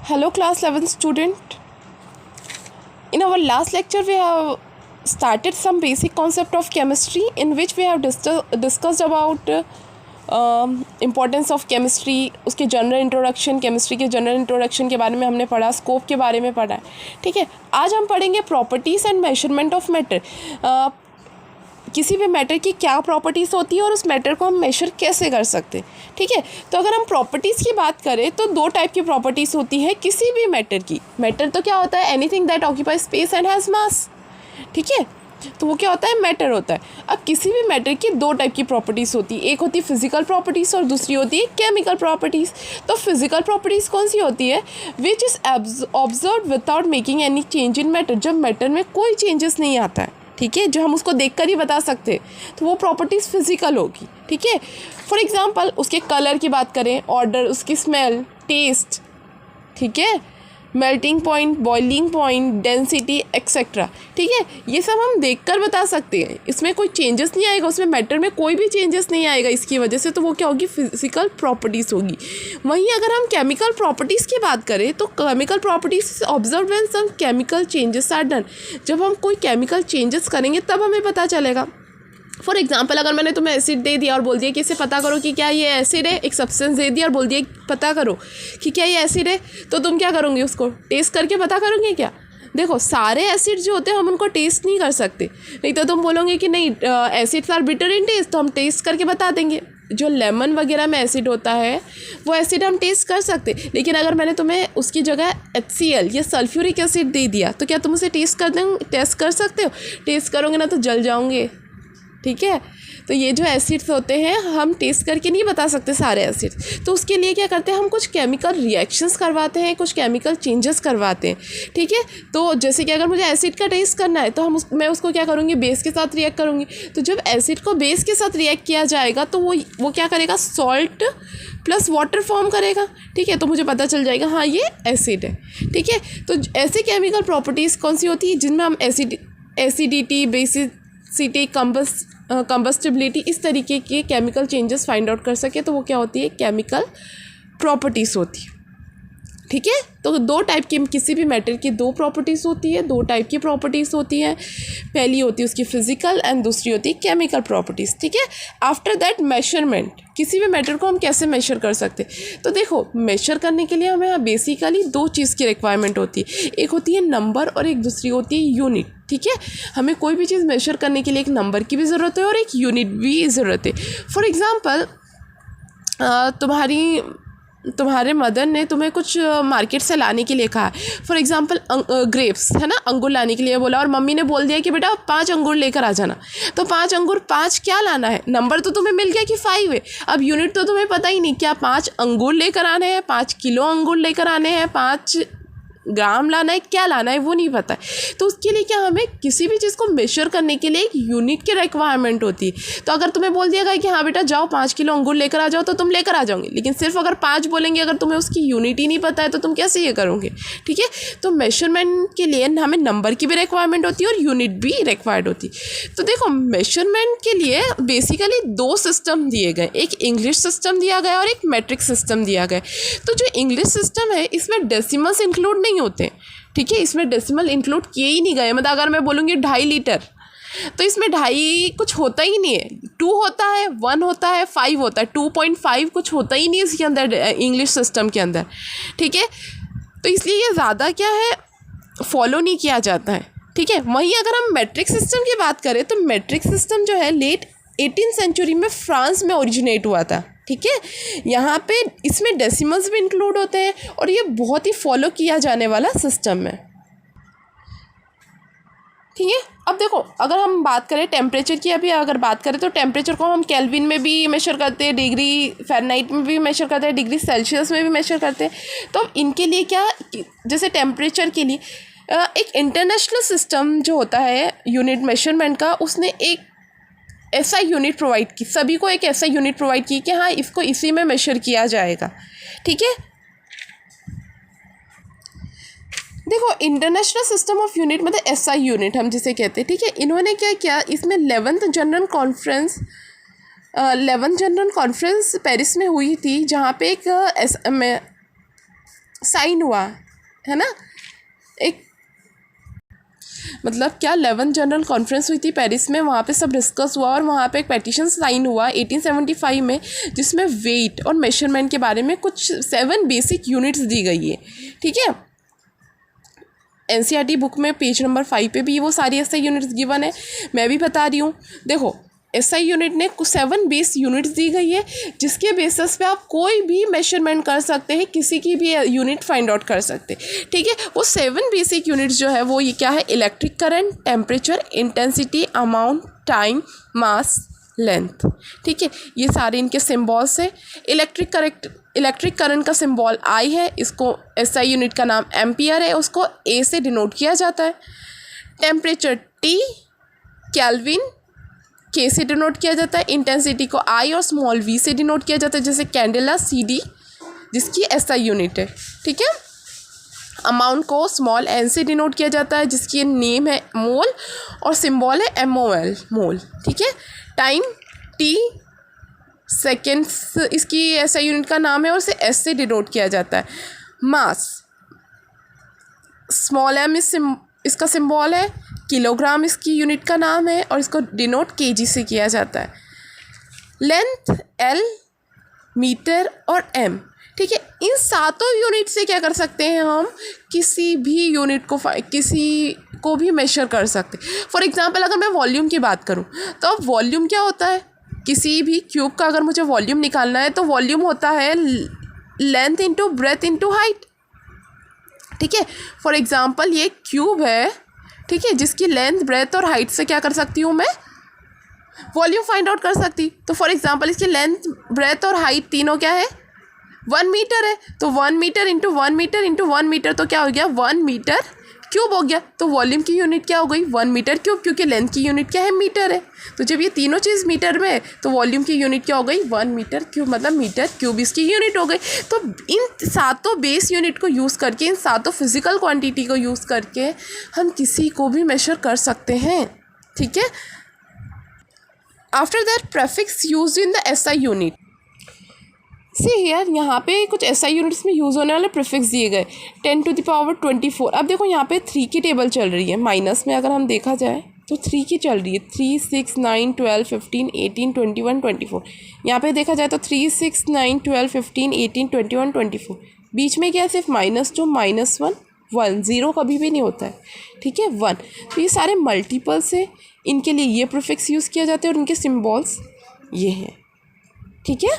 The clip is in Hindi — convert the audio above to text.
Hello class 11th student. In our last lecture we have started some basic concept of chemistry in which we have discussed about importance of chemistry, उसके जनरल इंट्रोडक्शन, केमिस्ट्री के जनरल इंट्रोडक्शन के बारे में हमने पढ़ा, स्कोप के बारे में पढ़ा है. ठीक है, आज हम पढ़ेंगे properties and measurement of matter. किसी भी मैटर की क्या प्रॉपर्टीज़ होती है और उस मैटर को हम मेजर कैसे कर सकते हैं. ठीक है, तो अगर हम प्रॉपर्टीज़ की बात करें तो दो टाइप की प्रॉपर्टीज़ होती है किसी भी मैटर की. मैटर तो क्या होता है, anything that occupy space and has मास. ठीक है, तो वो क्या होता है, मैटर होता है. अब किसी भी मैटर की दो टाइप की प्रॉपर्टीज़ होती है, एक होती है फिजिकल प्रॉपर्टीज़ और दूसरी होती है केमिकल प्रॉपर्टीज़. तो फिजिकल प्रॉपर्टीज़ कौन सी होती है, which is observe without making any change in matter. जब मैटर में कोई चेंजेस नहीं आता है, ठीक है, जो हम उसको देखकर ही बता सकते हैं, तो वो प्रॉपर्टीज़ फिजिकल होगी. ठीक है, फॉर एग्जांपल उसके कलर की बात करें, ऑर्डर, उसकी स्मेल, टेस्ट, ठीक है, melting point, boiling point, density etcetera. ठीक है, ये सब हम देखकर बता सकते हैं. इसमें कोई चेंजेस नहीं आएगा, उसमें मैटर में कोई भी चेंजेस नहीं आएगा इसकी वजह से, तो वो क्या होगी, फिजिकल प्रॉपर्टीज़ होगी. वहीं अगर हम केमिकल प्रॉपर्टीज़ की बात करें तो chemical properties observe when some chemical changes are done. जब हम कोई केमिकल चेंजेस करेंगे तब हमें पता चलेगा. फॉर एग्जाम्पल, अगर मैंने तुम्हें एसिड दे दिया और बोल दिया कि इसे पता करो कि क्या ये एसिड है, एक सब्सटेंस दे दिया और बोल दिया पता करो कि क्या ये एसिड है, तो तुम क्या करोगे, उसको टेस्ट करके पता करोगे क्या. देखो, सारे एसिड जो होते हैं हम उनको टेस्ट नहीं कर सकते, नहीं तो तुम बोलोगे कि नहीं acids are bitter in taste, तो हम टेस्ट करके बता देंगे. जो लेमन वगैरह में एसिड होता है वो एसिड हम टेस्ट कर सकते. लेकिन अगर मैंने तुम्हें उसकी जगह HCl या सल्फ्यूरिक एसिड दे दिया तो क्या तुम उसे टेस्ट कर सकते हो. टेस्ट करोगे ना तो जल जाओगे. ठीक है, तो ये जो एसिड्स होते हैं हम टेस्ट करके नहीं बता सकते सारे एसिड्स. तो उसके लिए क्या करते हैं, हम कुछ केमिकल रिएक्शंस करवाते हैं, कुछ केमिकल चेंजेस करवाते हैं. ठीक है, तो जैसे कि अगर मुझे एसिड का टेस्ट करना है तो मैं उसको क्या करूँगी, बेस के साथ रिएक्ट करूँगी. तो जब एसिड को बेस के साथ रिएक्ट किया जाएगा तो वो क्या करेगा, सॉल्ट प्लस वाटर फॉर्म करेगा. ठीक है, तो मुझे पता चल जाएगा हाँ ये एसिड है. ठीक है, तो ऐसे केमिकल प्रॉपर्टीज़ कौन सी होती है जिनमें हम एसिडिटी, बेसिसिटी, कंबस्टिबिलिटी, इस तरीके के केमिकल चेंजेस फाइंड आउट कर सके, तो वो क्या होती है, केमिकल प्रॉपर्टीज़ होती है. ठीक है, तो दो टाइप की, किसी भी मैटर की दो प्रॉपर्टीज़ होती है, दो टाइप की प्रॉपर्टीज़ होती हैं. पहली होती है उसकी फिजिकल एंड दूसरी होती है केमिकल प्रॉपर्टीज़. ठीक है, आफ्टर दैट मेजरमेंट, किसी भी मैटर को हम कैसे मेजर कर सकते हैं. तो देखो, मेजर करने के लिए हमें बेसिकली दो चीज़ की रिक्वायरमेंट होती है, एक होती है नंबर और एक दूसरी होती है यूनिट. ठीक है, हमें कोई भी चीज़ मेजर करने के लिए एक नंबर की भी ज़रूरत है और एक यूनिट भी ज़रूरत है. फॉर एग्ज़ाम्पल, तुम्हारे मदर ने तुम्हें कुछ मार्केट से लाने के लिए कहा. फॉर एग्जांपल ग्रेप्स है ना, अंगूर लाने के लिए बोला, और मम्मी ने बोल दिया कि बेटा 5 अंगूर लेकर आ जाना. तो 5 अंगूर, 5 क्या लाना है, नंबर तो तुम्हें मिल गया कि 5 है. अब यूनिट तो तुम्हें पता ही नहीं, क्या 5 अंगूर लेकर आने हैं, 5 किलो अंगूर लेकर आने हैं, 5 ग्राम लाना है, क्या लाना है वो नहीं पता है. तो उसके लिए क्या, हमें किसी भी चीज़ को मेजर करने के लिए एक यूनिट की रिक्वायरमेंट होती है. तो अगर तुम्हें बोल दिया गया कि हाँ बेटा जाओ 5 किलो अंगूर लेकर आ जाओ, तो तुम लेकर आ जाओगे. लेकिन सिर्फ अगर 5 बोलेंगे, अगर तुम्हें उसकी यूनिट ही नहीं पता है तो तुम कैसे ये करोगे. ठीक है, तो मेजरमेंट के लिए हमें नंबर की भी रिक्वायरमेंट होती है और यूनिट भी रिक्वायर्ड होती है. तो देखो, मेजरमेंट के लिए बेसिकली दो सिस्टम दिए गए, एक इंग्लिश सिस्टम दिया गया और एक मैट्रिक सिस्टम दिया गया. तो जो इंग्लिश सिस्टम है इसमें डेसिमल्स इंक्लूड नहीं होते. ठीक है, इसमें डेसिमल इंक्लूड किए ही नहीं गए. मतलब अगर मैं बोलूँगी 2.5 लीटर, तो इसमें 2.5 कुछ होता ही नहीं है. 2 होता है, 1 होता है, 5 होता है, 2.5 कुछ होता ही नहीं है इसके अंदर, इंग्लिश सिस्टम के अंदर. ठीक है, तो इसलिए ये ज़्यादा क्या है, फॉलो नहीं किया जाता है. ठीक है, वहीं अगर हम मैट्रिक सिस्टम की बात करें तो मैट्रिक सिस्टम जो है लेट 18th सेंचुरी में फ्रांस में ओरिजिनेट हुआ था. ठीक है, यहाँ पे इसमें डेसिमल्स भी इंक्लूड होते हैं और ये बहुत ही फॉलो किया जाने वाला सिस्टम है. ठीक है, अब देखो, अगर हम बात करें टेम्परेचर की, अभी अगर बात करें तो टेम्परेचर को हम केल्विन में भी मेजर करते हैं, डिग्री फ़ारेनहाइट में भी मेजर करते हैं, डिग्री सेल्सियस में भी मेजर करते हैं. तो अब इनके लिए क्या, जैसे टेम्परेचर के लिए एक इंटरनेशनल सिस्टम जो होता है यूनिट मेजरमेंट का, उसने एक ऐसा यूनिट प्रोवाइड की, सभी को एक ऐसा यूनिट प्रोवाइड की कि हाँ इसको इसी में मेजर किया जाएगा. ठीक है, देखो, इंटरनेशनल सिस्टम ऑफ यूनिट मतलब SI यूनिट हम जिसे कहते हैं. ठीक है, इन्होंने क्या किया, इसमें 11th जनरल कॉन्फ्रेंस पेरिस में हुई थी, जहाँ पे एक साइन हुआ है ना, एक मतलब क्या 11 जनरल कॉन्फ्रेंस हुई थी पेरिस में, वहाँ पे सब डिस्कस हुआ और वहाँ पे एक पेटिशन साइन हुआ 1875 में, जिसमें वेट और मेजरमेंट के बारे में कुछ 7 बेसिक यूनिट्स दी गई है। ठीक है, एनसीईआरटी बुक में पेज नंबर 5 पे भी वो सारी एसआई यूनिट्स गिवन है, मैं भी बता रही हूँ। देखो एसआई यूनिट ने कुछ 7 बेस यूनिट्स दी गई है, जिसके बेसिस पे आप कोई भी मेजरमेंट कर सकते हैं, किसी की भी यूनिट फाइंड आउट कर सकते हैं। ठीक है, वो 7 बेसिक यूनिट्स जो है वो ये क्या है, electric current, temperature, intensity, amount, time, mass, length. ठीक है, ये सारे इनके सिम्बॉल्स है। इलेक्ट्रिक करंट का सिंबल आई है, इसको एसआई यूनिट का नाम एम्पियर है, उसको ए से डिनोट किया जाता है। टेम्परेचर टी, केल्विन के से डिनोट किया जाता है। इंटेंसिटी को आई और स्मॉल वी से डिनोट किया जाता है, जैसे कैंडेला सी डी जिसकी एसआई यूनिट है। ठीक है, अमाउंट को स्मॉल एन से डिनोट किया जाता है, जिसकी नेम है मोल और सिंबल है MOL, मोल। ठीक है, टाइम टी सेकेंड्स इसकी एसआई यूनिट का नाम है और इसे एस से डिनोट किया जाता है। मास स्मॉल एम इसका सिंबल है, किलोग्राम इसकी यूनिट का नाम है और इसको डिनोट केजी से किया जाता है। लेंथ एल, मीटर और एम। ठीक है, इन सातों यूनिट से क्या कर सकते हैं हम, किसी भी यूनिट को किसी को भी मेजर कर सकते। फॉर एग्जांपल अगर मैं वॉल्यूम की बात करूं तो अब वॉल्यूम क्या होता है, किसी भी क्यूब का अगर मुझे वॉल्यूम निकालना है तो वॉल्यूम होता है length into breadth into height. ठीक है, फॉर एग्जांपल ये क्यूब है, ठीक है, जिसकी लेंथ ब्रेथ और हाइट से क्या कर सकती हूँ, मैं वॉल्यूम फाइंड आउट कर सकती। तो फॉर एग्जांपल इसकी लेंथ ब्रेथ और हाइट तीनों क्या है, 1 मीटर है, तो 1 metre into 1 metre into 1 metre तो क्या हो गया, 1 मीटर क्यूब हो गया। तो वॉल्यूम की यूनिट क्या हो गई, 1 मीटर क्यूब, क्योंकि लेंथ की यूनिट क्या है, मीटर है। तो जब ये तीनों चीज़ मीटर में है तो वॉल्यूम की यूनिट क्या हो गई, 1 मीटर क्यूब, मतलब मीटर क्यूब इसकी यूनिट हो गई। तो इन सातों बेस यूनिट को यूज़ करके, इन सातों फिजिकल क्वांटिटी को यूज़ करके हम किसी को भी मेजर कर सकते हैं। ठीक है, after that prefix use in the SI unit. See here, यहाँ पे कुछ एसआई यूनिट्स में यूज़ होने वाले प्रीफिक्स दिए गए 10⁻24। अब देखो यहाँ पे 3 की टेबल चल रही है, माइनस में अगर हम देखा जाए तो 3 की चल रही है, 3, 6, 9, 12, 15, 18, 21, 24। यहाँ पे देखा जाए तो 3, 6, 9, 12, 15, 18, 21, 24। बीच में क्या है, सिर्फ माइनस 2, -1, 1, 0 कभी भी नहीं होता है। ठीक है, 1। तो ये सारे मल्टीपल्स है, इनके लिए ये प्रीफिक्स यूज़ किया जाता है और इनके सिम्बॉल्स ये हैं। ठीक है।